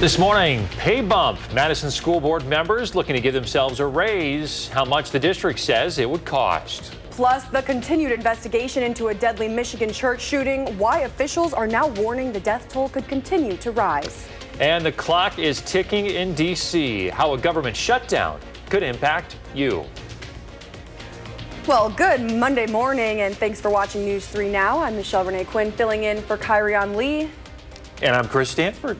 This morning, pay bump. Madison school board members looking to give themselves a raise. How much the district says it would cost. Plus, the continued investigation into a deadly Michigan church shooting, why officials are now warning the death toll could continue to rise. And the clock is ticking in D.C. How a government shutdown could impact you. Well, good Monday morning, and thanks for watching News 3 Now. I'm Michelle Renee Quinn, filling in for Kyrion Lee. And I'm Chris Stanford,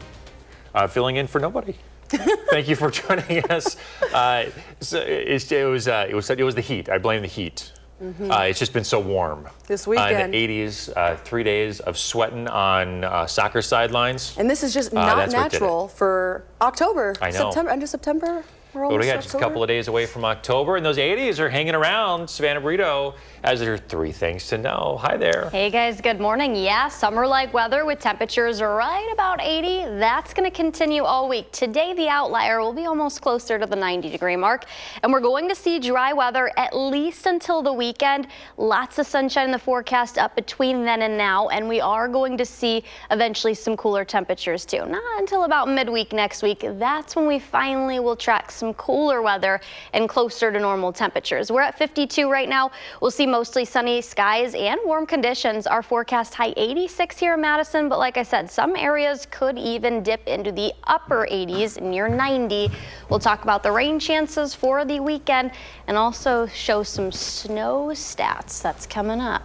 filling in for nobody. Thank you for joining us. It was the heat. I blame the heat. It's just been so warm. This weekend. In the 80s, 3 days of sweating on soccer sidelines. And this is just not natural for October. I know. End of September. We're But almost we got just a couple of days away from October, and those 80s are hanging around. Savannah Brito has her 3 things to know. Hi there. Hey guys, good morning. Yeah, summer-like weather with temperatures right about 80. That's going to continue all week. Today, the outlier will be almost closer to the 90-degree mark, and we're going to see dry weather at least until the weekend. Lots of sunshine in the forecast up between then and now, and we are going to see eventually some cooler temperatures too. Not until about midweek next week. That's when we finally will track some cooler weather and closer to normal temperatures. We're at 52 right now. We'll see mostly sunny skies and warm conditions. Our forecast high 86 here in Madison, but like I said, some areas could even dip into the upper 80s near 90. We'll talk about the rain chances for the weekend and also show some snow stats. That's coming up.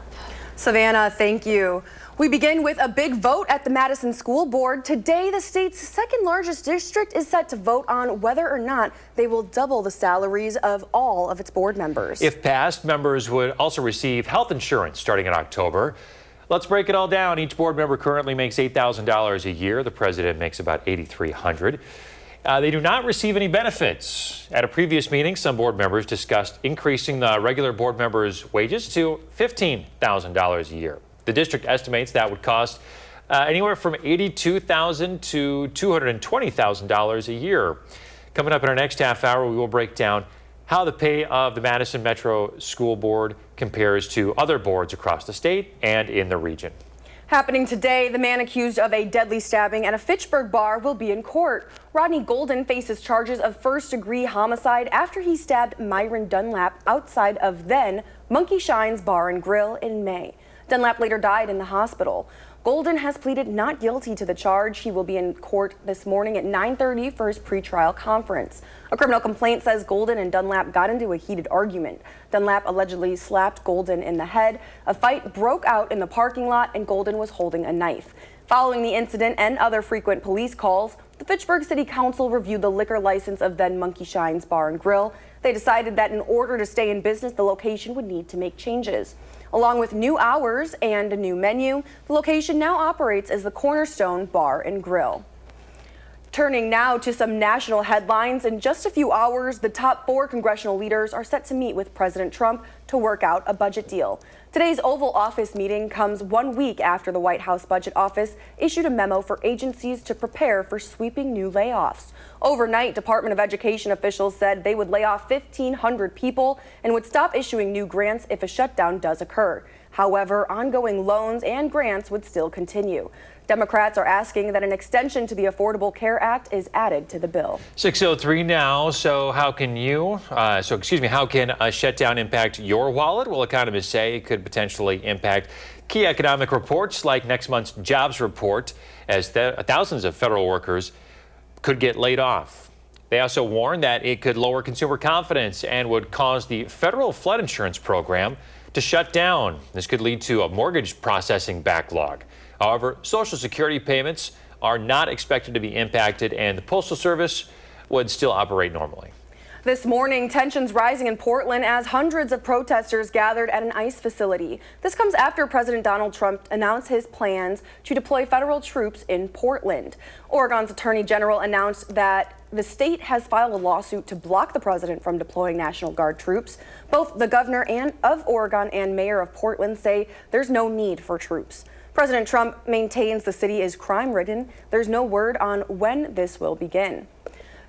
Savannah, thank you. We begin with a big vote at the Madison School Board. Today, the state's second largest district is set to vote on whether or not they will double the salaries of all of its board members. If passed, members would also receive health insurance starting in October. Let's break it all down. Each board member currently makes $8,000 a year. The president makes about $8,300. They do not receive any benefits. At a previous meeting, some board members discussed increasing the regular board members' wages to $15,000 a year. The district estimates that would cost anywhere from $82,000 to $220,000 a year. Coming up in our next half hour, we will break down how the pay of the Madison Metro School Board compares to other boards across the state and in the region. Happening today, the man accused of a deadly stabbing at a Fitchburg bar will be in court. Rodney Golden faces charges of first-degree homicide after he stabbed Myron Dunlap outside of then Monkey Shine's Bar and Grill in May. Dunlap later died in the hospital. Golden has pleaded not guilty to the charge. He will be in court this morning at 9:30 for his pretrial conference. A criminal complaint says Golden and Dunlap got into a heated argument. Dunlap allegedly slapped Golden in the head. A fight broke out in the parking lot and Golden was holding a knife. Following the incident and other frequent police calls, the Fitchburg City Council reviewed the liquor license of then Monkey Shine's Bar and Grill. They decided that in order to stay in business, the location would need to make changes. Along with new hours and a new menu, the location now operates as the Cornerstone Bar and Grill. Turning now to some national headlines, in just a few hours, the top 4 congressional leaders are set to meet with President Trump to work out a budget deal. Today's Oval Office meeting comes 1 week after the White House Budget Office issued a memo for agencies to prepare for sweeping new layoffs. Overnight, Department of Education officials said they would lay off 1,500 people and would stop issuing new grants if a shutdown does occur. However, ongoing loans and grants would still continue. Democrats are asking that an extension to the Affordable Care Act is added to the bill. 6:03 now. So how can a shutdown impact your wallet? Well, economists say it could potentially impact key economic reports like next month's jobs report, as thousands of federal workers could get laid off. They also warn that it could lower consumer confidence and would cause the federal flood insurance program to shut down. This could lead to a mortgage processing backlog. However, Social Security payments are not expected to be impacted, and the Postal Service would still operate normally. This morning, tensions rising in Portland as hundreds of protesters gathered at an ICE facility. This comes after President Donald Trump announced his plans to deploy federal troops in Portland. Oregon's Attorney General announced that the state has filed a lawsuit to block the president from deploying National Guard troops. Both the governor of Oregon and mayor of Portland say there's no need for troops. President Trump maintains the city is crime-ridden. There's no word on when this will begin.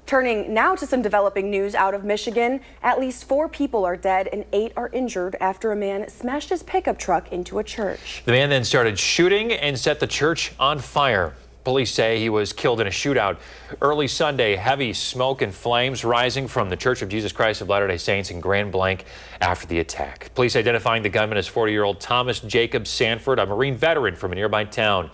Turning now to some developing news out of Michigan. At least 4 people are dead and 8 are injured after a man smashed his pickup truck into a church. The man then started shooting and set the church on fire. Police say he was killed in a shootout early Sunday. Heavy smoke and flames rising from the Church of Jesus Christ of Latter-day Saints in Grand Blanc after the attack. Police identifying the gunman as 40-year-old Thomas Jacob Sanford, a Marine veteran from a nearby town.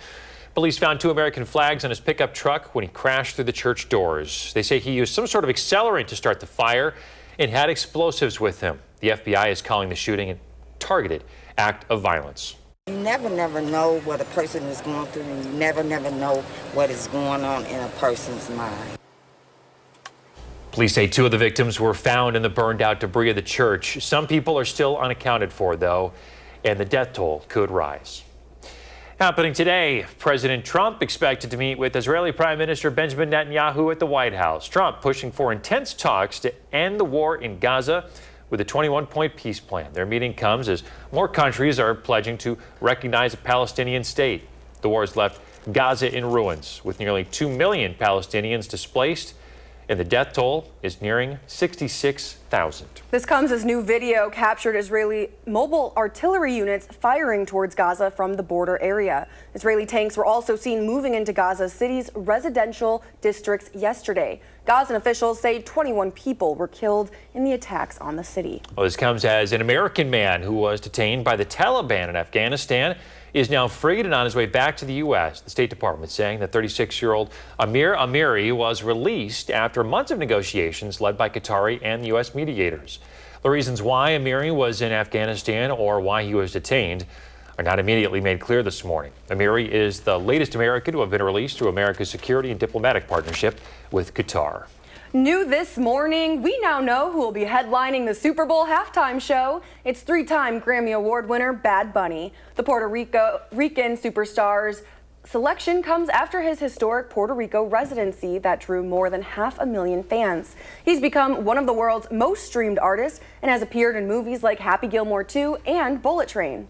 Police found 2 American flags on his pickup truck when he crashed through the church doors. They say he used some sort of accelerant to start the fire and had explosives with him. The FBI is calling the shooting a targeted act of violence. You never know what a person is going through. You never know what is going on in a person's mind. Police say 2 of the victims were found in the burned out debris of the church. Some people are still unaccounted for, though, and the death toll could rise. Happening today, President Trump expected to meet with Israeli Prime Minister Benjamin Netanyahu at the White House. Trump pushing for intense talks to end the war in Gaza with a 21-point peace plan. Their meeting comes as more countries are pledging to recognize a Palestinian state. The war has left Gaza in ruins, with nearly 2 million Palestinians displaced, and the death toll is nearing 66,000. This comes as new video captured Israeli mobile artillery units firing towards Gaza from the border area. Israeli tanks were also seen moving into Gaza City's residential districts yesterday. Gazan officials say 21 people were killed in the attacks on the city. Well, this comes as an American man who was detained by the Taliban in Afghanistan is now freed and on his way back to the U.S. The State Department saying that 36-year-old Amir Amiri was released after months of negotiations led by Qatari and U.S. mediators. The reasons why Amiri was in Afghanistan or why he was detained are not immediately made clear this morning. Amiri is the latest American to have been released through America's security and diplomatic partnership with Qatar. New this morning, we now know who will be headlining the Super Bowl halftime show. It's 3-time Grammy Award winner Bad Bunny. The Puerto Rican superstar's selection comes after his historic Puerto Rico residency that drew more than 500,000 fans. He's become one of the world's most streamed artists and has appeared in movies like Happy Gilmore 2 and Bullet Train.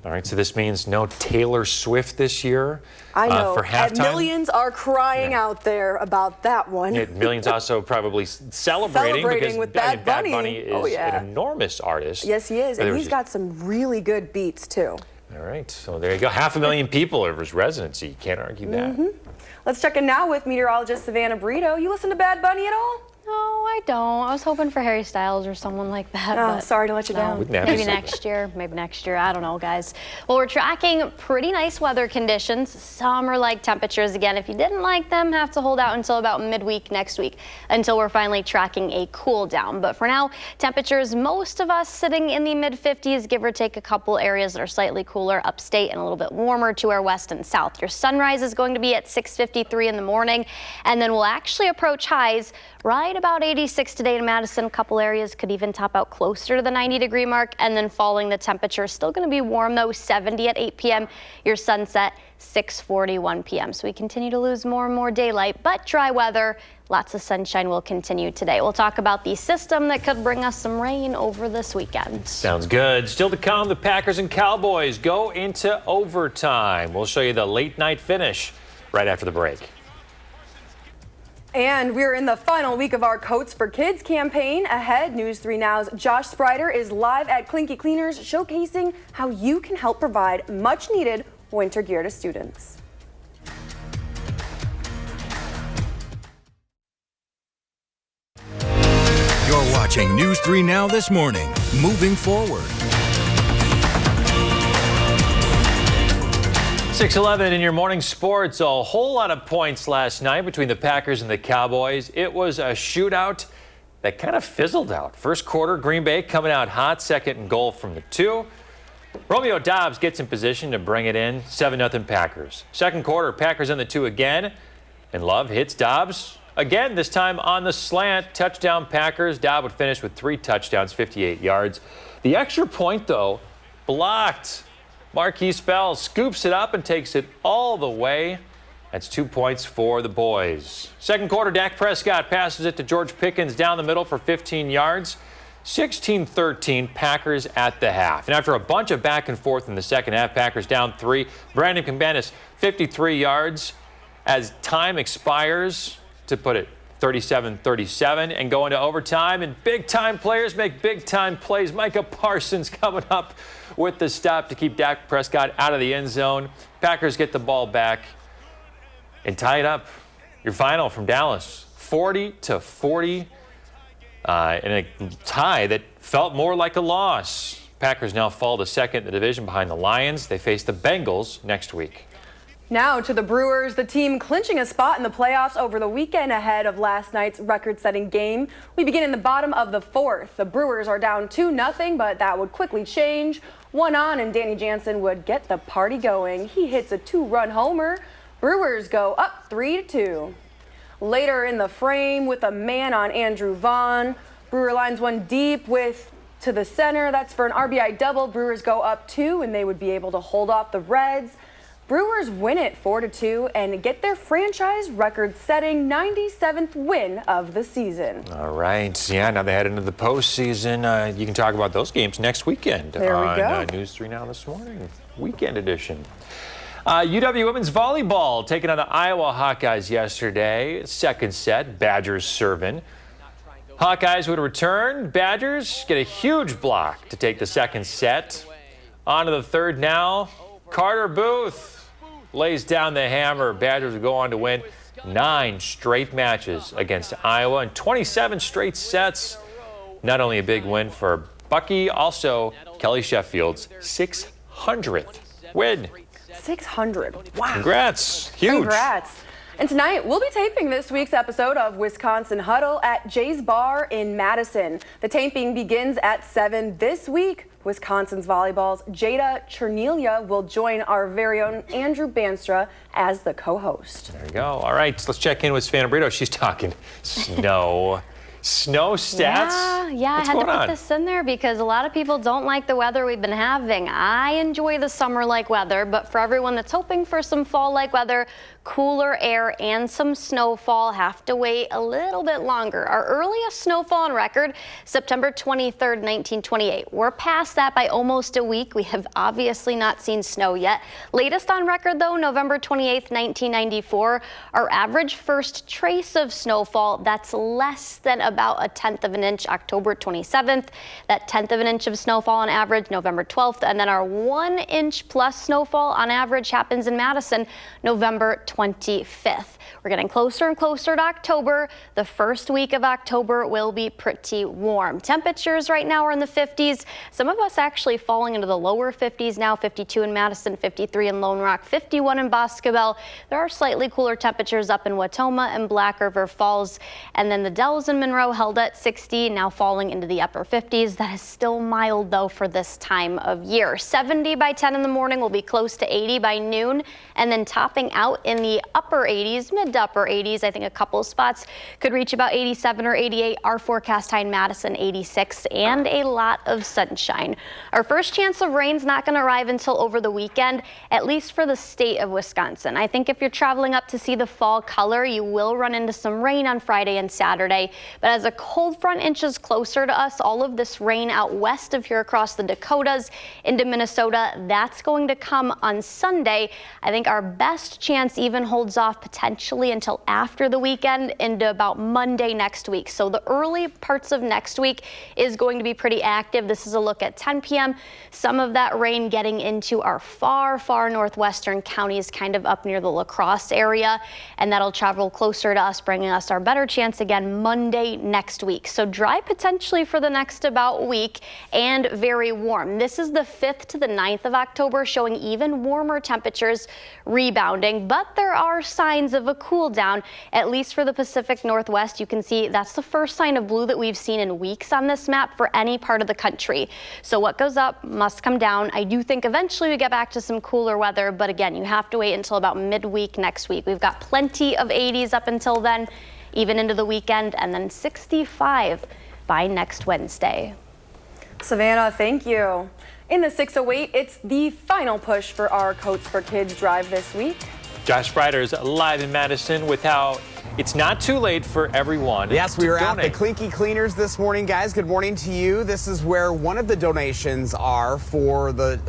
All right, so this means no Taylor Swift this year. I know, for halftime. and millions are crying out there about that one. Yeah, millions also probably celebrating because with Bad Bunny. Bad Bunny is an enormous artist. Yes, he is, and he's got some really good beats too. All right, so there you go. 500,000 people over his residency. You can't argue that. Let's check in now with meteorologist Savannah Brito. You listen to Bad Bunny at all? No, I don't. I was hoping for Harry Styles or someone like that. Oh, but sorry to let you down. Maybe next year. Maybe next year. I don't know, guys. Well, we're tracking pretty nice weather conditions. Summer-like temperatures. Again, if you didn't like them, have to hold out until about midweek next week until we're finally tracking a cool down. But for now, temperatures, most of us sitting in the mid-50s, give or take a couple areas that are slightly cooler upstate and a little bit warmer to our west and south. Your sunrise is going to be at 6:53 in the morning, and then we'll actually approach highs right about 86 today in Madison. A couple areas could even top out closer to the 90-degree mark, and then falling the temperature is still going to be warm though, 70 at 8 p.m. Your sunset 6:41 p.m. So we continue to lose more and more daylight, but dry weather. Lots of sunshine will continue today. We'll talk about the system that could bring us some rain over this weekend. Sounds good. Still to come, the Packers and Cowboys go into overtime. We'll show you the late night finish right after the break. And we're in the final week of our Coats for Kids campaign. Ahead, News 3 Now's Josh Sprider is live at Clinky Cleaners, showcasing how you can help provide much-needed winter gear to students. You're watching News 3 Now this morning. Moving forward. 6:11 in your morning sports. A whole lot of points last night between the Packers and the Cowboys. It was a shootout that kind of fizzled out. First quarter, Green Bay coming out hot, second and goal from the 2. Romeo Doubs gets in position to bring it in, 7-0 Packers. Second quarter, Packers on the 2 again, and Love hits Doubs again, this time on the slant. Touchdown Packers. Doubs would finish with 3 touchdowns, 58 yards. The extra point, though, blocked. Marquise Bell scoops it up and takes it all the way. That's 2 points for the boys. Second quarter, Dak Prescott passes it to George Pickens down the middle for 15 yards. 16-13, Packers at the half. And after a bunch of back and forth in the second half, Packers down 3. Brandon Cambanis, 53 yards as time expires to put it 37-37 and go into overtime. And big-time players make big-time plays. Micah Parsons coming up with the stop to keep Dak Prescott out of the end zone. Packers get the ball back. and tied up your final from Dallas, 40-40, in a tie that felt more like a loss. Packers now fall to second in the division behind the Lions. They face the Bengals next week. Now to the Brewers, the team clinching a spot in the playoffs over the weekend ahead of last night's record-setting game. We begin in the bottom of the fourth. The Brewers are down 2-0, but that would quickly change. One on, and Danny Jansen would get the party going. He hits a 2-run homer. Brewers go up 3-2. Later in the frame with a man on Andrew Vaughn. Brewer lines one deep to the center. That's for an RBI double. Brewers go up 2, and they would be able to hold off the Reds. Brewers win it 4-2 and get their franchise record-setting 97th win of the season. All right. Yeah, now they head into the postseason. You can talk about those games next weekend there we go. on News 3 Now this morning, weekend edition. UW women's volleyball taking on the Iowa Hawkeyes yesterday. Second set, Badgers serving. Hawkeyes would return. Badgers get a huge block to take the second set. On to the third now. Carter Booth lays down the hammer. Badgers will go on to win 9 straight matches against Iowa and 27 straight sets. Not only a big win for Bucky, also Kelly Sheffield's 600th win. 600. Wow. Congrats. Huge. Congrats. And tonight, we'll be taping this week's episode of Wisconsin Huddle at Jay's Bar in Madison. The taping begins at 7 this week. Wisconsin's volleyball's Jada Chernelia will join our very own Andrew Banstra as the co-host. There you go. All right, let's check in with Savannah Brito. She's talking snow. Snow stats? Yeah, What's I had to going put on? this in there because a lot of people don't like the weather we've been having. I enjoy the summer-like weather, but for everyone that's hoping for some fall-like weather, cooler air and some snowfall have to wait a little bit longer. Our earliest snowfall on record, September 23rd, 1928. We're past that by almost a week. We have obviously not seen snow yet. Latest on record, though, November 28th, 1994. Our average first trace of snowfall, that's less than about a 1/10 of an inch, October 27th. That 1/10 of an inch of snowfall on average, November 12th. And then our 1 inch plus snowfall on average happens in Madison, November 25th. We're getting closer and closer to October. The first week of October will be pretty warm. Temperatures right now are in the 50s. Some of us actually falling into the lower 50s now, 52 in Madison, 53 in Lone Rock, 51 in Boscobel. There are slightly cooler temperatures up in Watoma and Black River Falls. And then the Dells and Monroe held at 60, now falling into the upper 50s. That is still mild, though, for this time of year. 70 by 10 in the morning will be close to 80 by noon, and then topping out in the upper 80s, mid to upper 80s. I think a couple spots could reach about 87 or 88. Our forecast high in Madison, 86, and a lot of sunshine. Our first chance of rain's not going to arrive until over the weekend, at least for the state of Wisconsin. I think if you're traveling up to see the fall color, you will run into some rain on Friday and Saturday. But as a cold front inches closer to us, all of this rain out west of here across the Dakotas into Minnesota, that's going to come on Sunday. I think our best chance even holds off potentially until after the weekend into about Monday next week. So the early parts of next week is going to be pretty active. This is a look at 10 p.m. Some of that rain getting into our far, far northwestern counties, kind of up near the La Crosse area, and that'll travel closer to us, bringing us our better chance again Monday next week. So dry potentially for the next about week and very warm. This is the 5th to the 9th of October, showing even warmer temperatures rebounding, but there are signs of a cool down, at least for the Pacific Northwest. You can see that's the first sign of blue that we've seen in weeks on this map for any part of the country. So what goes up must come down. I do think eventually we get back to some cooler weather, but again, you have to wait until about midweek next week. We've got plenty of 80s up until then, even into the weekend, and then 65 by next Wednesday. Savannah, thank you. In the 608, it's the final push for our Coats for Kids drive this week. Josh Sprider's live in Madison with how it's not too late for everyone. Yes, we were at the donate. Clinky Cleaners this morning, guys. Good morning to you. This is where one of the donations are for the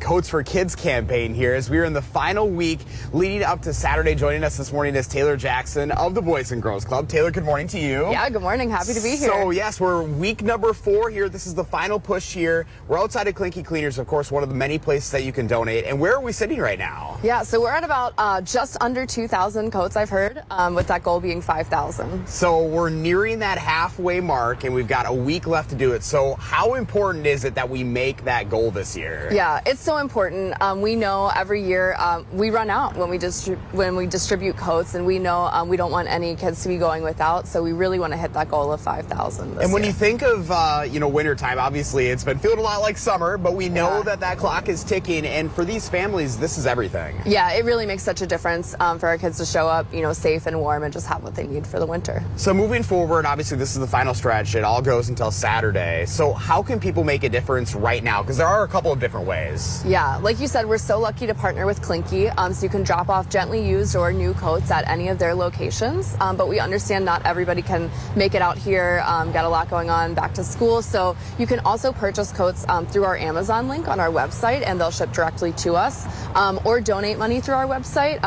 Coats for Kids campaign here, as we're in the final week leading up to Saturday. Joining us this morning is Taylor Jackson of the Boys and Girls Club. Taylor, good morning to you. Yeah, good morning. Happy to be here. So, yes, we're week number 4 here. This is the final push here. We're outside of Clinky Cleaners, of course, one of the many places that you can donate. And where are we sitting right now? Yeah, so we're at about just under 2,000 coats, I've heard, with that goal being 5,000. So we're nearing that halfway mark, and we've got a week left to do it. So how important is it that we make that goal this year? Yeah, it's so important. We know every year we run out when we distribute coats, and we know we don't want any kids to be going without. So we really want to hit that goal of 5,000. And when you think of winter time, obviously it's been feeling a lot like summer, but we know that clock is ticking. And for these families, this is everything. Yeah, it really makes such a difference for our kids to show up, safe and warm and just have what they need for the winter. So moving forward, obviously this is the final stretch. It all goes until Saturday. So how can people make a difference right now? Because there are a couple of different ways. Yeah, like you said, we're so lucky to partner with Clinky, so you can drop off gently used or new coats at any of their locations. But we understand not everybody can make it out here, got a lot going on back to school. So you can also purchase coats through our Amazon link on our website, and they'll ship directly to us, or donate money through our website,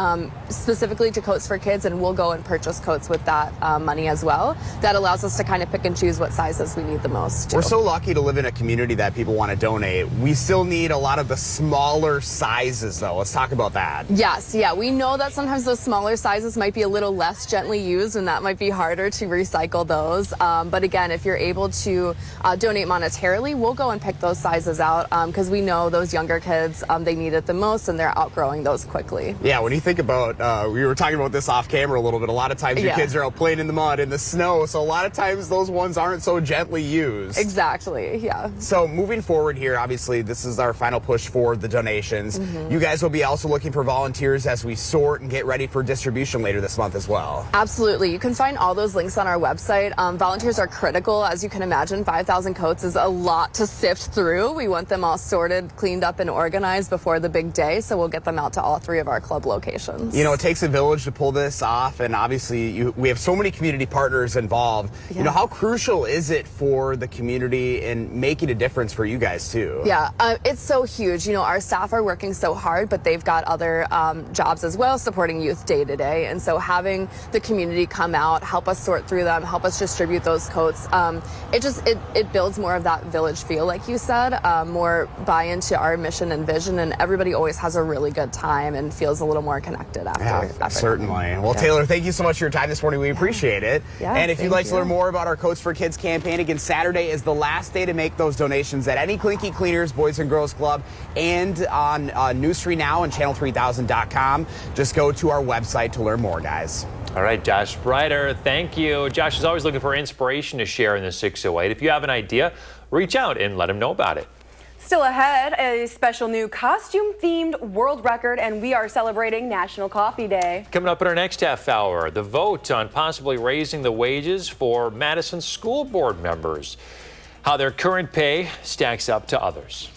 specifically to Coats for Kids, and we'll go and purchase coats with that money as well. That allows us to kind of pick and choose what sizes we need the most. We're so lucky to live in a community that people want to donate. We still need a lot of the smaller sizes, though. Let's talk about that. Yes, yeah, we know that sometimes those smaller sizes might be a little less gently used, and that might be harder to recycle those. But again, if you're able to donate monetarily, we'll go and pick those sizes out, because we know those younger kids, they need it the most, and they're outgrowing those quickly. Yeah, when you think about, we were talking about this off camera a little bit, a lot of times your kids are out playing in the mud, in the snow, so a lot of times those ones aren't so gently used. Exactly, yeah. So moving forward here, obviously this is our final push for the donations. You guys will be also looking for volunteers as we sort and get ready for distribution later this month as well. Absolutely. You can find all those links on our website. Volunteers are critical. As you can imagine, 5,000 coats is a lot to sift through. We want them all sorted, cleaned up, and organized before the big day, so we'll get them out to all 3 of our club locations. It takes a village to pull this off, and obviously we have so many community partners involved. Yeah. How crucial is it for the community in making a difference for you guys too? Yeah, it's so huge. Our staff are working so hard, but they've got other jobs as well, supporting youth day to day. And so having the community come out, help us sort through them, help us distribute those coats, it builds more of that village feel, like you said, more buy into our mission and vision, and everybody always has a really good time and feels a little more connected after. Certainly. Well, Taylor, thank you so much for your time this morning. We appreciate it. Yeah, and if you'd like to learn more about our Coats for Kids campaign, again, Saturday is the last day to make those donations at any Clinky Cleaners, Boys and Girls Club, and on News 3 Now and channel3000.com. Just go to our website to learn more, guys. All right, Josh Breider, thank you. Josh is always looking for inspiration to share in the 608. If you have an idea, reach out and let him know about it. Still ahead, a special new costume-themed world record, and we are celebrating National Coffee Day. Coming up in our next half hour, the vote on possibly raising the wages for Madison school board members, how their current pay stacks up to others.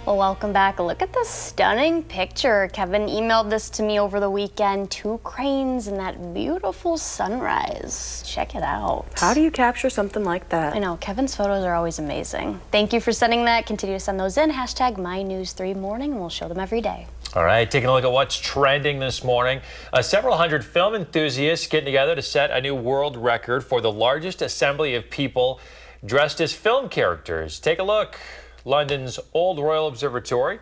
Well, welcome back. Look at this stunning picture. Kevin emailed this to me over the weekend. 2 cranes and that beautiful sunrise. Check it out. How do you capture something like that? I know, Kevin's photos are always amazing. Thank you for sending that. Continue to send those in. Hashtag MyNews3Morning, and we'll show them every day. All right, taking a look at what's trending this morning. Several hundred film enthusiasts getting together to set a new world record for the largest assembly of people dressed as film characters. Take a look. London's Old Royal Observatory,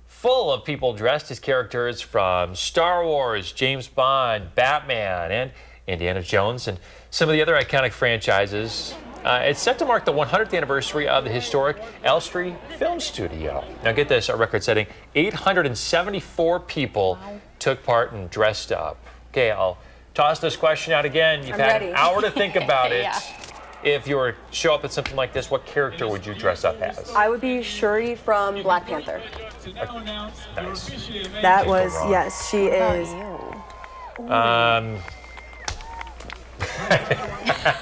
full of people dressed as characters from Star Wars, James Bond, Batman, and Indiana Jones, and some of the other iconic franchises. It's set to mark the 100th anniversary of the historic Elstree Film Studio. Now get this, a record-setting 874 people took part and dressed up. Okay, I'll toss this question out again. You've had an hour to think about it. Yeah. If you were to show up at something like this, what character would you dress up as? I would be Shuri from Black Panther. Nice. That was, yes, she is.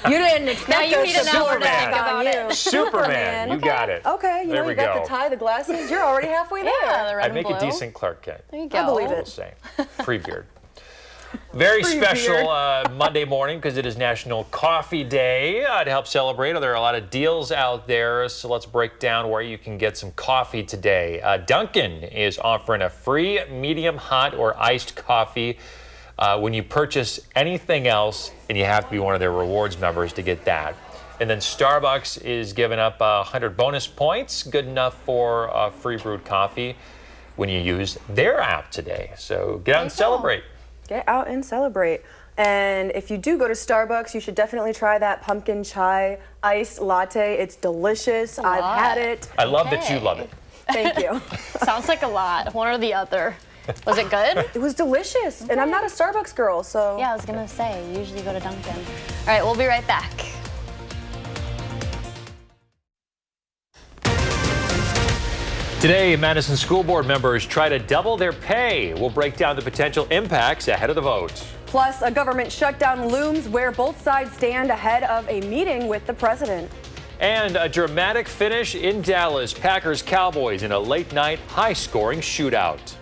You didn't expect Now you us need to know pour what to think back on about you. Superman, you got it. Okay, There you we got go. the tie, the glasses. You're already halfway there. Yeah, the red I'd and make blue. a decent Clark Kent. There you go. I believe We'll it. say. Free beard. Very Free special Monday morning because it is National Coffee Day. To help celebrate, there are a lot of deals out there, so let's break down where you can get some coffee today. Dunkin' is offering a free medium hot or iced coffee when you purchase anything else, and you have to be one of their rewards members to get that. And then Starbucks is giving up 100 bonus points, good enough for free brewed coffee when you use their app today. So get out and celebrate. Get out and celebrate. And if you do go to Starbucks, you should definitely try that pumpkin chai iced latte. It's delicious. I've had it. I love that you love it. Thank you. Sounds like a lot. One or the other. Was it good? It was delicious. And I'm not a Starbucks girl, so. Yeah, I was gonna say, you usually go to Dunkin'. All right, we'll be right back. Today, Madison school board members try to double their pay. We'll break down the potential impacts ahead of the vote. Plus, a government shutdown looms where both sides stand ahead of a meeting with the president. And a dramatic finish in Dallas. Packers-Cowboys in a late-night, high-scoring shootout.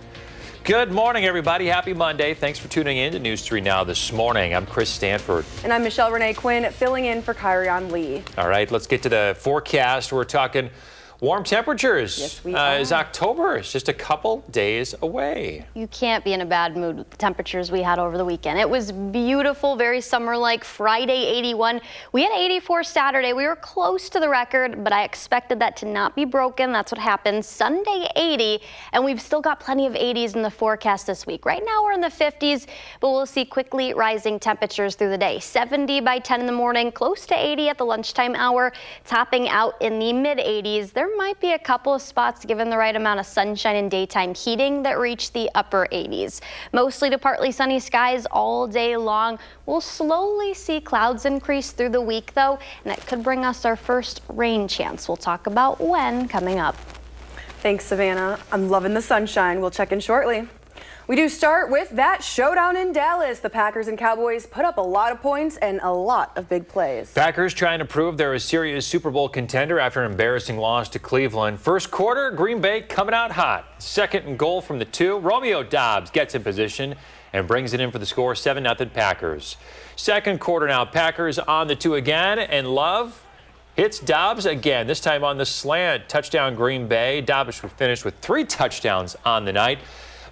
Good morning, everybody. Happy Monday. Thanks for tuning in to News 3 Now this morning. I'm Chris Stanford. And I'm Michelle Renee Quinn, filling in for Kyrion Lee. All right, let's get to the forecast. We're talking warm temperatures. Yes, we are. As October is just a couple days away. You can't be in a bad mood with the temperatures we had over the weekend. It was beautiful, very summer-like. Friday, 81. We had 84 Saturday. We were close to the record, but I expected that to not be broken. That's what happened. Sunday, 80, and we've still got plenty of 80s in the forecast this week. Right now, we're in the 50s, but we'll see quickly rising temperatures through the day. 70 by 10 in the morning, close to 80 at the lunchtime hour, topping out in the mid-80s. There might be a couple of spots given the right amount of sunshine and daytime heating that reach the upper 80s. Mostly to partly sunny skies all day long. We'll slowly see clouds increase through the week though, and that could bring us our first rain chance. We'll talk about when coming up. Thanks, Savannah. I'm loving the sunshine. We'll check in shortly. We do start with that showdown in Dallas. The Packers and Cowboys put up a lot of points and a lot of big plays. Packers trying to prove they're a serious Super Bowl contender after an embarrassing loss to Cleveland. First quarter, Green Bay coming out hot. Second and goal from the 2. Romeo Doubs gets in position and brings it in for the score, 7-0 Packers. Second quarter now, Packers on the 2 again, and Love hits Doubs again, this time on the slant. Touchdown Green Bay. Doubs finished with 3 touchdowns on the night.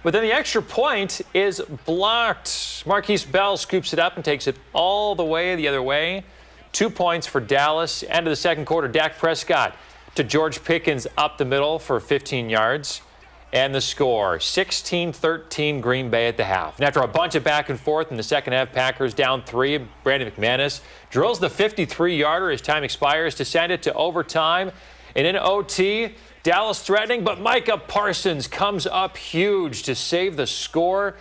But then the extra point is blocked. Marquise Bell scoops it up and takes it all the way the other way. 2 points for Dallas. End of the second quarter, Dak Prescott to George Pickens up the middle for 15 yards. And the score, 16-13 Green Bay at the half. And after a bunch of back and forth in the second half, Packers down 3. Brandon McManus drills the 53-yarder as time expires to send it to overtime. And in OT, Dallas threatening, but Micah Parsons comes up huge to save the score.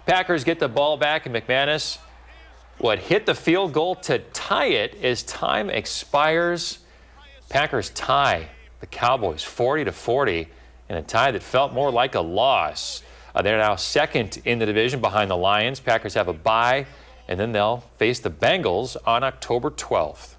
Packers get the ball back, and McManus would hit the field goal to tie it as time expires. Packers tie the Cowboys 40-40 in a tie that felt more like a loss. They're now second in the division behind the Lions. Packers have a bye, and then they'll face the Bengals on October 12th.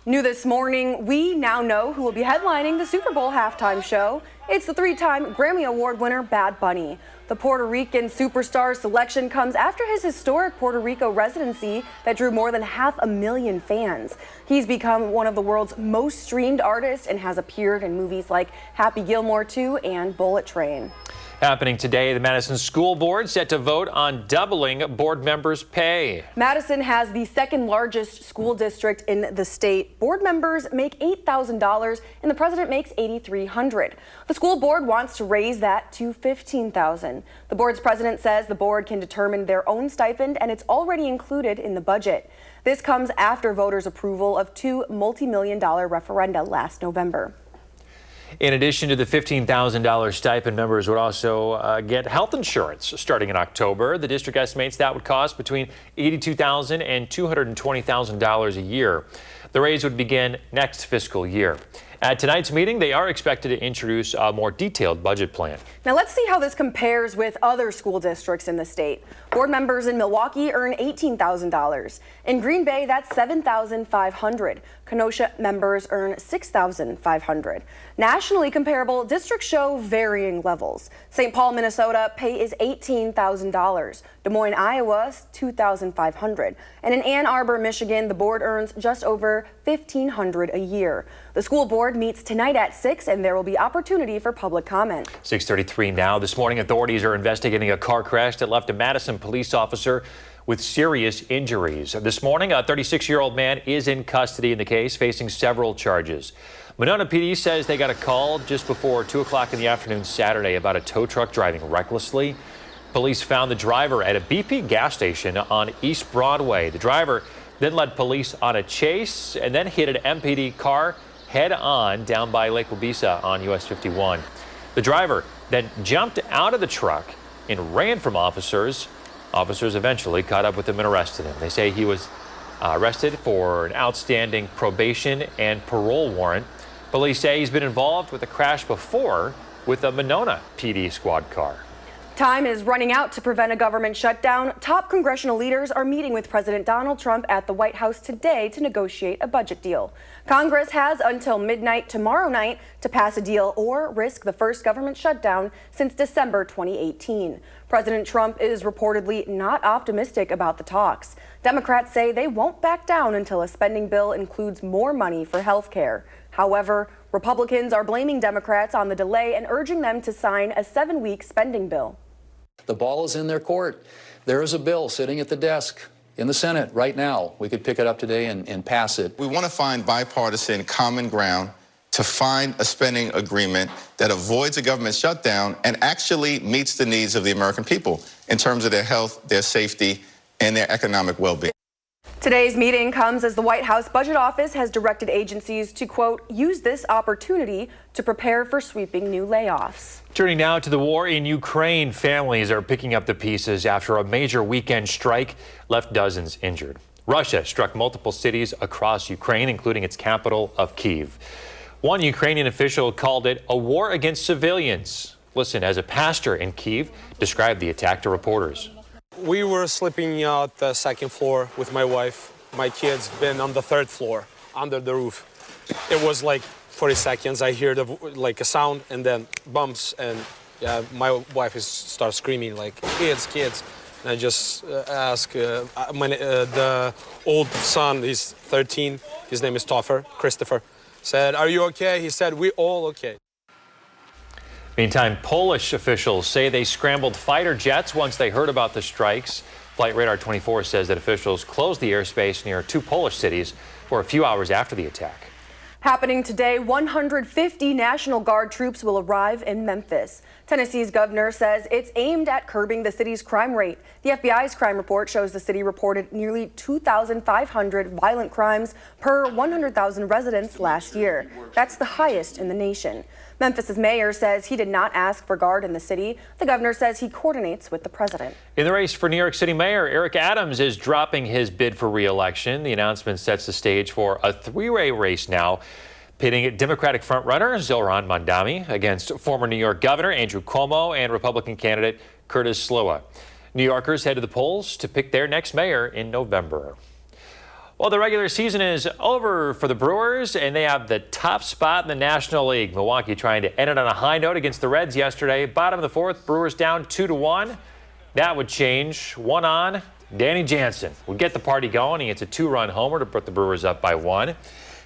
New this morning, we now know who will be headlining the Super Bowl halftime show. It's the 3-time Grammy Award winner Bad Bunny. The Puerto Rican superstar selection comes after his historic Puerto Rico residency that drew more than 500,000 fans. He's become one of the world's most streamed artists and has appeared in movies like Happy Gilmore 2 and Bullet Train. Happening today, the Madison School Board set to vote on doubling board members' pay. Madison has the second largest school district in the state. Board members make $8,000 and the president makes $8,300. The school board wants to raise that to $15,000. The board's president says the board can determine their own stipend and it's already included in the budget. This comes after voters' approval of 2 multi-million-dollar referenda last November. In addition to the $15,000 stipend, members would also get health insurance starting in October. The district estimates that would cost between $82,000 and $220,000 a year. The raise would begin next fiscal year. At tonight's meeting, they are expected to introduce a more detailed budget plan. Now let's see how this compares with other school districts in the state. Board members in Milwaukee earn $18,000. In Green Bay, that's $7,500. Kenosha members earn $6,500. Nationally comparable districts show varying levels. St. Paul, Minnesota, pay is $18,000. Des Moines, Iowa, $2,500. And in Ann Arbor, Michigan, the board earns just over $1,500 a year. The school board meets tonight at 6, and there will be opportunity for public comment. 6:33 now. This morning, authorities are investigating a car crash that left a Madison police officer with serious injuries. This morning, a 36-year-old man is in custody in the case, facing several charges. Monona PD says they got a call just before 2 o'clock in the afternoon Saturday about a tow truck driving recklessly. Police found the driver at a BP gas station on East Broadway. The driver then led police on a chase and then hit an MPD car head on down by Lake Wabisa on US 51. The driver then jumped out of the truck and ran from officers. Officers eventually caught up with him and arrested him. They say he was arrested for an outstanding probation and parole warrant. Police say he's been involved with a crash before with a Monona PD squad car. Time is running out to prevent a government shutdown. Top congressional leaders are meeting with President Donald Trump at the White House today to negotiate a budget deal. Congress has until midnight tomorrow night to pass a deal or risk the first government shutdown since December 2018. President Trump is reportedly not optimistic about the talks. Democrats say they won't back down until a spending bill includes more money for health care. However, Republicans are blaming Democrats on the delay and urging them to sign a 7-week spending bill. The ball is in their court. There is a bill sitting at the desk in the Senate right now. We could pick it up today and pass it. We want to find bipartisan common ground to find a spending agreement that avoids a government shutdown and actually meets the needs of the American people in terms of their health, their safety, and their economic well-being. Today's meeting comes as the White House Budget Office has directed agencies to, quote, use this opportunity to prepare for sweeping new layoffs. Turning now to the war in Ukraine, families are picking up the pieces after a major weekend strike left dozens injured. Russia struck multiple cities across Ukraine, including its capital of Kyiv. One Ukrainian official called it a war against civilians. Listen, as a pastor in Kyiv described the attack to reporters. We were sleeping out the second floor with my wife. My kids been on the third floor under the roof. It was like 40 seconds. I hear like a sound and then bumps, and my wife starts screaming like kids. And I just ask the old son. He's 13. His name is Christopher. Said, "Are you okay?" He said, "We all okay." Meantime, Polish officials say they scrambled fighter jets once they heard about the strikes. Flight Radar 24 says that officials closed the airspace near 2 Polish cities for a few hours after the attack. Happening today, 150 National Guard troops will arrive in Memphis. Tennessee's governor says it's aimed at curbing the city's crime rate. The FBI's crime report shows the city reported nearly 2,500 violent crimes per 100,000 residents last year. That's the highest in the nation. Memphis's mayor says he did not ask for guard in the city. The governor says he coordinates with the president. In the race for New York City Mayor, Eric Adams is dropping his bid for re-election. The announcement sets the stage for a 3-way race now, pitting Democratic frontrunner Zohran Mamdani against former New York Governor Andrew Cuomo and Republican candidate Curtis Sliwa. New Yorkers head to the polls to pick their next mayor in November. Well, the regular season is over for the Brewers, and they have the top spot in the National League. Milwaukee trying to end it on a high note against the Reds yesterday. Bottom of the 4th, Brewers down 2-1. That would change. 1 on. Danny Jansen would get the party going. He hits a 2-run homer to put the Brewers up by 1.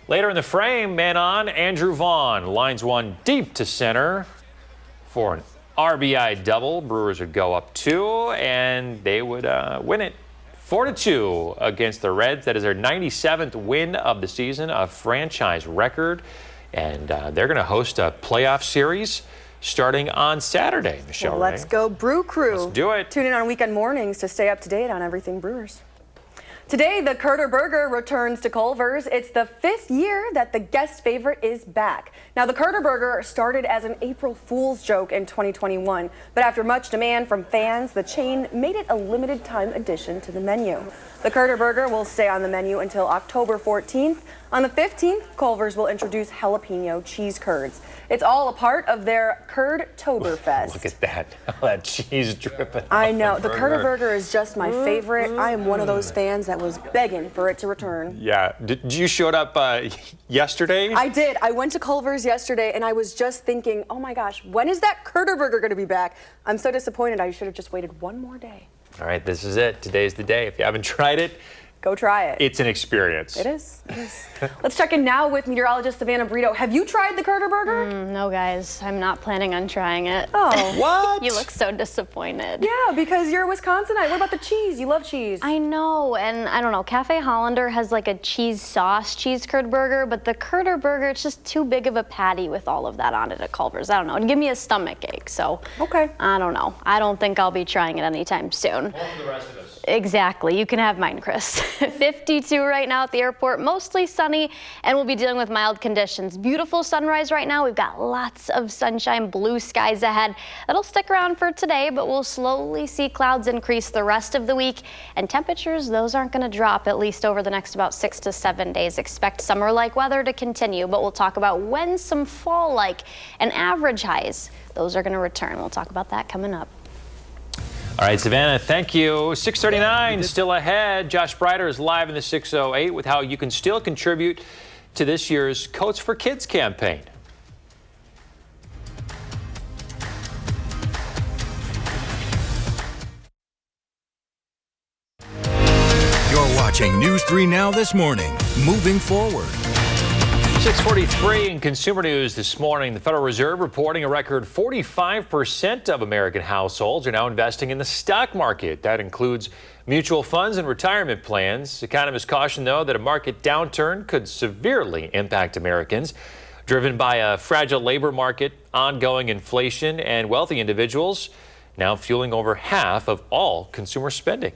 Later in the frame, man on, Andrew Vaughn lines one deep to center for an RBI double. Brewers would go up 2, and they would win it 4-2 against the Reds. That is their 97th win of the season, a franchise record. And they're going to host a playoff series starting on Saturday, Michelle. Well, let's go Brew Crew. Let's do it. Tune in on weekend mornings to stay up to date on everything Brewers. Today, the Curter Burger returns to Culver's. It's the 5th year that the guest favorite is back. Now, the Curter Burger started as an April Fool's joke in 2021, but after much demand from fans, the chain made it a limited time addition to the menu. The Curter Burger will stay on the menu until October 14th. On the 15th, Culver's will introduce jalapeno cheese curds. It's all a part of their Curd-toberfest. Look at that. That cheese dripping. I know. The Curd burger is just my favorite. I am one of those fans that was begging for it to return. Yeah. Did you showed up yesterday? I did. I went to Culver's yesterday and I was just thinking, oh my gosh, when is that Curd burger going to be back? I'm so disappointed. I should have just waited one more day. All right, this is it. Today's the day. If you haven't tried it, go try it. It's an experience. It is. It is. Let's check in now with meteorologist Savannah Brito. Have you tried the Curd burger? No, guys. I'm not planning on trying it. Oh. What? You look so disappointed. Yeah, because you're a Wisconsinite. What about the cheese? You love cheese. I know, and I don't know. Cafe Hollander has like a cheese sauce cheese curd burger, but the Curd burger, it's just too big of a patty with all of that on it at Culver's. I don't know. It'd give me a stomach ache, so. Okay. I don't know. I don't think I'll be trying it anytime soon. All for the rest of us. Exactly. You can have mine, Chris. 52 right now at the airport, mostly sunny, and we'll be dealing with mild conditions. Beautiful sunrise right now. We've got lots of sunshine, blue skies ahead. That'll stick around for today, but we'll slowly see clouds increase the rest of the week. And temperatures, those aren't going to drop at least over the next about 6 to 7 days. Expect summer-like weather to continue, but we'll talk about when some fall-like and average highs, those are going to return. We'll talk about that coming up. All right, Savannah, thank you. 6:39 still ahead. Josh Breiter is live in the 608 with how you can still contribute to this year's Coats for Kids campaign. You're watching News 3 Now this morning. Moving forward. 6:43 in consumer news this morning. The Federal Reserve reporting a record 45% of American households are now investing in the stock market. That includes mutual funds and retirement plans. Economists caution, though, that a market downturn could severely impact Americans, driven by a fragile labor market, ongoing inflation, and wealthy individuals now fueling over half of all consumer spending.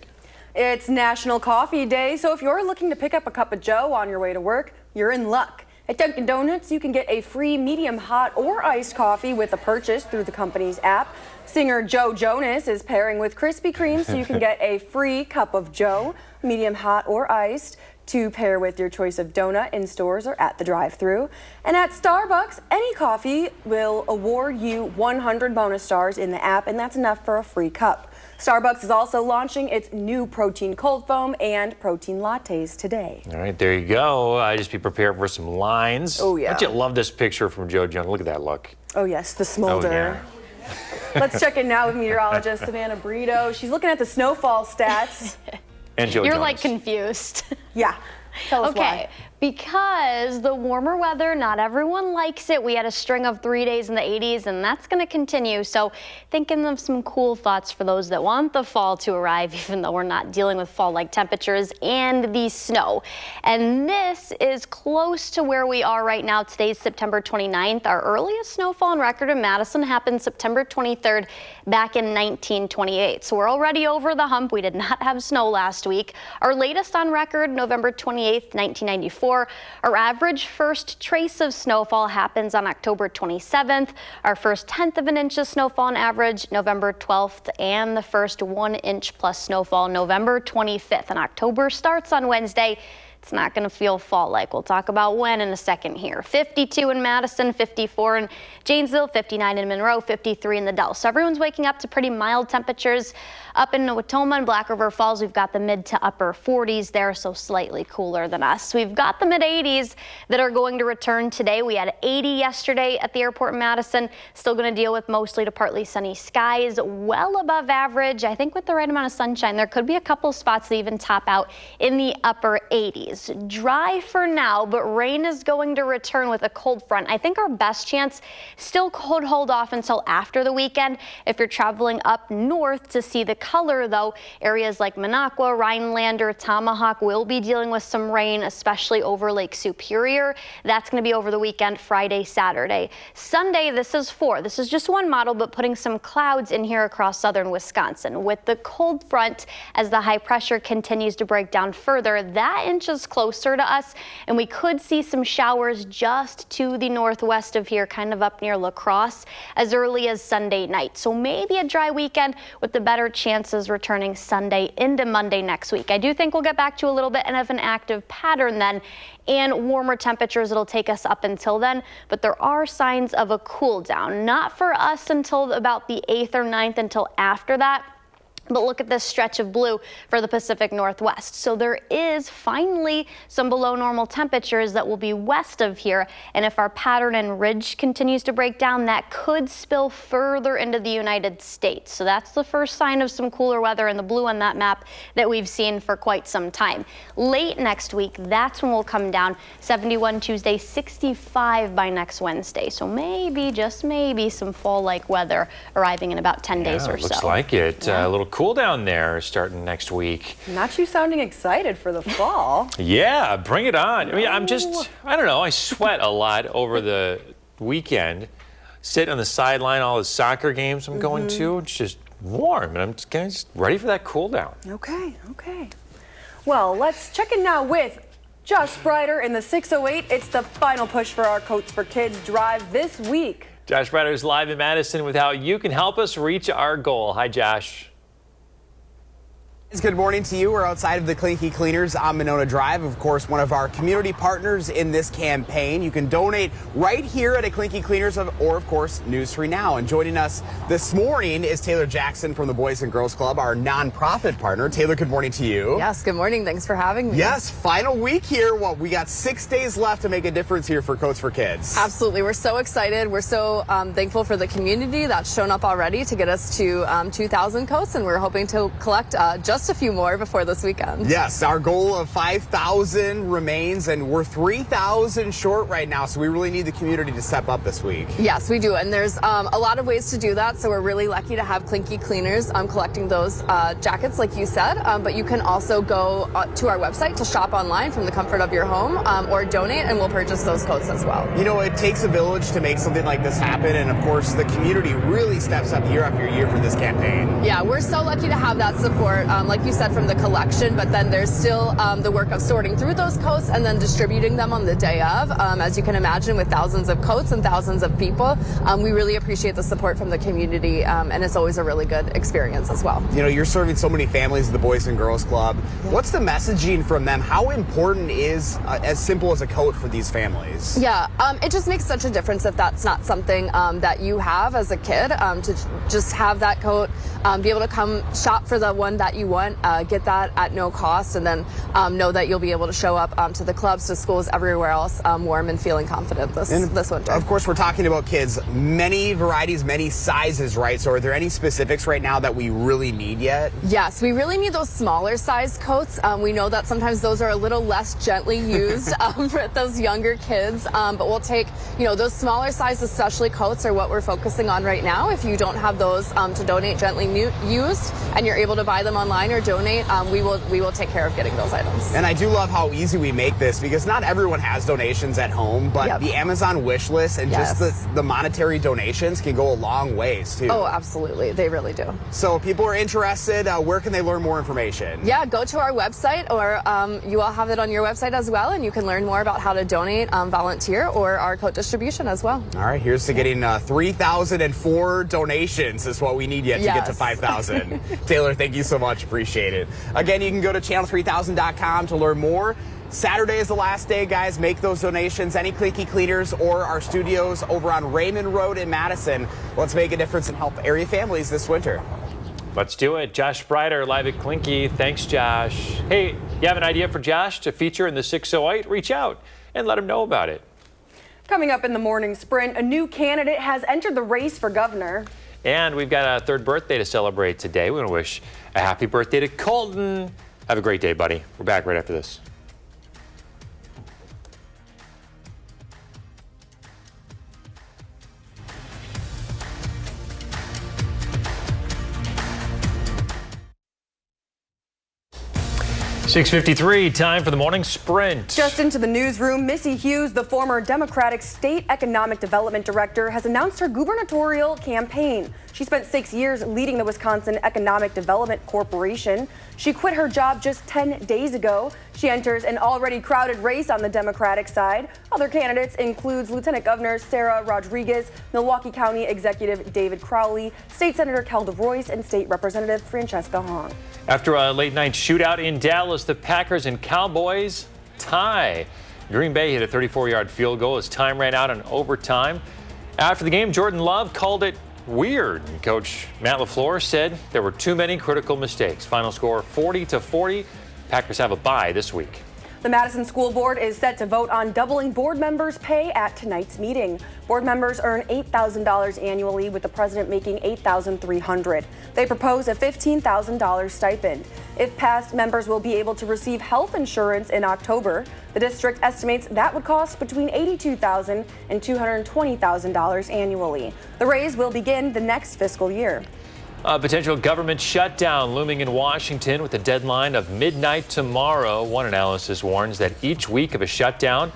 It's National Coffee Day, so if you're looking to pick up a cup of joe on your way to work, you're in luck. At Dunkin' Donuts, you can get a free medium hot or iced coffee with a purchase through the company's app. Singer Joe Jonas is pairing with Krispy Kreme, so you can get a free cup of joe, medium hot or iced, to pair with your choice of donut in stores or at the drive-thru. And at Starbucks, any coffee will award you 100 bonus stars in the app, and that's enough for a free cup. Starbucks is also launching its new protein cold foam and protein lattes today. All right, there you go. Just be prepared for some lines. Oh, yeah. Don't you love this picture from Joe Jonas? Look at that look. Oh, yes, the smolder. Oh, yeah. Let's check in now with meteorologist Savannah Brito. She's looking at the snowfall stats. And Joe You're Jonas. like confused. Yeah. Tell us Okay, why. because the warmer weather, not everyone likes it. We had a string of 3 days in the 80s, and that's going to continue. So thinking of some cool thoughts for those that want the fall to arrive, even though we're not dealing with fall-like temperatures and the snow. And this is close to where we are right now. Today's September 29th. Our earliest snowfall on record in Madison happened September 23rd back in 1928. So we're already over the hump. We did not have snow last week. Our latest on record, November 28th, 1994. Our average first trace of snowfall happens on October 27th. Our first 1/10 of an inch of snowfall on average, November 12th, and the first 1 inch plus snowfall, November 25th. And October starts on Wednesday. It's not going to feel fall-like. We'll talk about when in a second here. 52 in Madison, 54 in Janesville, 59 in Monroe, 53 in the Dells. So everyone's waking up to pretty mild temperatures. Up in Watoma and Black River Falls, we've got the mid to upper 40s there, so slightly cooler than us. We've got the mid 80s that are going to return today. We had 80 yesterday at the airport in Madison. Still going to deal with mostly to partly sunny skies, well above average. I think with the right amount of sunshine, there could be a couple spots that even top out in the upper 80s. Dry for now, but rain is going to return with a cold front. I think our best chance still could hold off until after the weekend. If you're traveling up north to see the color, though, areas like Minocqua, Rhinelander, Tomahawk will be dealing with some rain, especially over Lake Superior. That's going to be over the weekend, Friday, Saturday. Sunday, this is just one model, but putting some clouds in here across southern Wisconsin. With the cold front, as the high pressure continues to break down further, that inch of inches closer to us, and we could see some showers just to the northwest of here, kind of up near La Crosse, as early as Sunday night. So maybe a dry weekend with the better chances returning Sunday into Monday next week. I do think we'll get back to a little bit of an active pattern then, and warmer temperatures. It'll take us up until then, but there are signs of a cool down. Not for us until about the 8th or 9th, until after that. But look at this stretch of blue for the Pacific Northwest. So there is finally some below normal temperatures that will be west of here. And if our pattern and ridge continues to break down, that could spill further into the United States. So that's the first sign of some cooler weather in the blue on that map that we've seen for quite some time. Late next week, that's when we'll come down. 71 Tuesday, 65 by next Wednesday. So maybe, just maybe, some fall-like weather arriving in about 10 days or so. Looks like it. A little cool down there starting next week. Not you sounding excited for the fall. Yeah, bring it on. I mean, I don't know, I sweat a lot over the weekend. Sit on the sideline, all the soccer games I'm going to. It's just warm, and I'm just ready for that cool down. Okay. Well, let's check in now with Josh Sprider in the 608. It's the final push for our Coats for Kids drive this week. Josh Sprider is live in Madison with how you can help us reach our goal. Hi, Josh. Good morning to you. We're outside of the Clinky Cleaners on Monona Drive, of course, one of our community partners in this campaign. You can donate right here at a Clinky Cleaners or, of course, News 3 Now. And joining us this morning is Taylor Jackson from the Boys and Girls Club, our nonprofit partner. Taylor, good morning to you. Yes, good morning. Thanks for having me. Yes, final week here. We got 6 days left to make a difference here for Coats for Kids. Absolutely. We're so excited. We're so thankful for the community that's shown up already to get us to 2,000 coats, and we're hoping to collect just a few more before this weekend. Yes, our goal of 5,000 remains, and we're 3,000 short right now, so we really need the community to step up this week. Yes, we do, and there's a lot of ways to do that, so we're really lucky to have Clinky Cleaners collecting those jackets, like you said, but you can also go to our website to shop online from the comfort of your home, or donate, and we'll purchase those coats as well. You know, it takes a village to make something like this happen, and of course, the community really steps up year after year for this campaign. Yeah, we're so lucky to have that support, like you said, from the collection, but then there's still the work of sorting through those coats and then distributing them on the day of. As you can imagine, with thousands of coats and thousands of people, we really appreciate the support from the community, and it's always a really good experience as well. You know, you're serving so many families at the Boys and Girls Club. Yeah. What's the messaging from them? How important is as simple as a coat for these families? Yeah, it just makes such a difference if that's not something that you have as a kid, to just have that coat, be able to come shop for the one that you want, get that at no cost, and then know that you'll be able to show up to the clubs, to schools, everywhere else, warm and feeling confident this winter. Of course, we're talking about kids, many varieties, many sizes, right? So are there any specifics right now that we really need yet? Yes, we really need those smaller size coats. We know that sometimes those are a little less gently used for those younger kids, but we'll take, those smaller size, especially coats, are what we're focusing on right now. If you don't have those to donate gently used and you're able to buy them online or donate, we will take care of getting those items. And I do love how easy we make this, because not everyone has donations at home, but the Amazon wish list and just the monetary donations can go a long ways too. Oh, absolutely. They really do. So if people are interested, where can they learn more information? Yeah, go to our website, or you all have it on your website as well, and you can learn more about how to donate, volunteer, or our coat distribution as well. All right, here's to getting 3,004 donations is what we need yet to get to 5,000. Taylor, thank you so much. Appreciate it. Again, you can go to channel3000.com to learn more. Saturday is the last day, guys. Make those donations. Any Clinky Cleaners or our studios over on Raymond Road in Madison. Let's make a difference and help area families this winter. Let's do it. Josh Sprider, live at Clinky. Thanks, Josh. Hey, you have an idea for Josh to feature in the 608? Reach out and let him know about it. Coming up in the morning sprint, a new candidate has entered the race for governor. And we've got a third birthday to celebrate today. We want to wish a happy birthday to Colton. Have a great day, buddy. We're back right after this. .653, time for the morning sprint. Just into the newsroom, Missy Hughes, the former Democratic State Economic Development Director, has announced her gubernatorial campaign. She spent 6 years leading the Wisconsin Economic Development Corporation. She quit her job just 10 days ago. She enters an already crowded race on the Democratic side. Other candidates includes Lieutenant Governor Sarah Rodriguez, Milwaukee County Executive David Crowley, State Senator Kel DeVoyce, and State Representative Francesca Hong. After a late-night shootout in Dallas, the Packers and Cowboys tie. Green Bay hit a 34-yard field goal as time ran out in overtime. After the game, Jordan Love called it weird. Coach Matt LaFleur said there were too many critical mistakes. Final score 40-40. Packers have a bye this week. The Madison School Board is set to vote on doubling board members' pay at tonight's meeting. Board members earn $8,000 annually, with the president making $8,300. They propose a $15,000 stipend. If passed, members will be able to receive health insurance in October. The district estimates that would cost between $82,000 and $220,000 annually. The raise will begin the next fiscal year. A potential government shutdown looming in Washington with a deadline of midnight tomorrow. One analysis warns that each week of a shutdown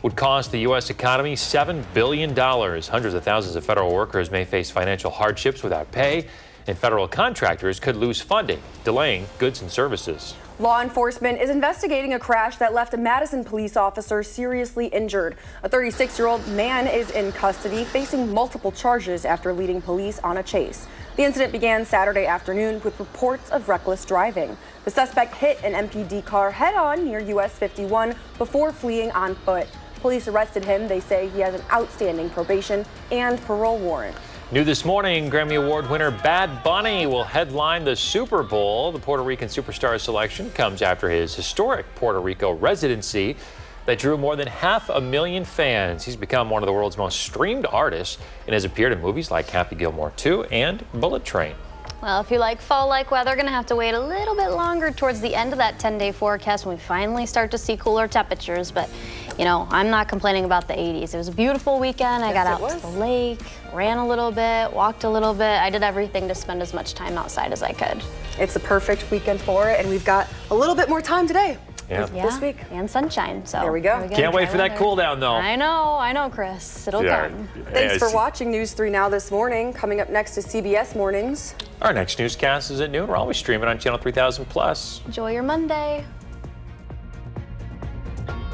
would cost the U.S. economy $7 billion. Hundreds of thousands of federal workers may face financial hardships without pay, and federal contractors could lose funding, delaying goods and services. Law enforcement is investigating a crash that left a Madison police officer seriously injured. A 36-year-old man is in custody, facing multiple charges after leading police on a chase. The incident began Saturday afternoon with reports of reckless driving. The suspect hit an MPD car head-on near US 51 before fleeing on foot. Police arrested him. They say he has an outstanding probation and parole warrant. New this morning, Grammy Award winner Bad Bunny will headline the Super Bowl. The Puerto Rican superstar selection comes after his historic Puerto Rico residency that drew more than 500,000 fans. He's become one of the world's most streamed artists and has appeared in movies like Happy Gilmore 2 and Bullet Train. Well, if you like fall-like weather, going to have to wait a little bit longer towards the end of that 10-day forecast when we finally start to see cooler temperatures. But, you know, I'm not complaining about the 80s. It was a beautiful weekend. I got out to the lake, ran a little bit, walked a little bit. I did everything to spend as much time outside as I could. It's the perfect weekend for it, and we've got a little bit more time today. This week. And sunshine. So there we go. Can't wait for that cool down, though. I know, Chris. It'll come. Thanks for watching News 3 Now this morning. Coming up next is CBS Mornings. Our next newscast is at noon. We're always streaming on Channel 3000 Plus. Enjoy your Monday.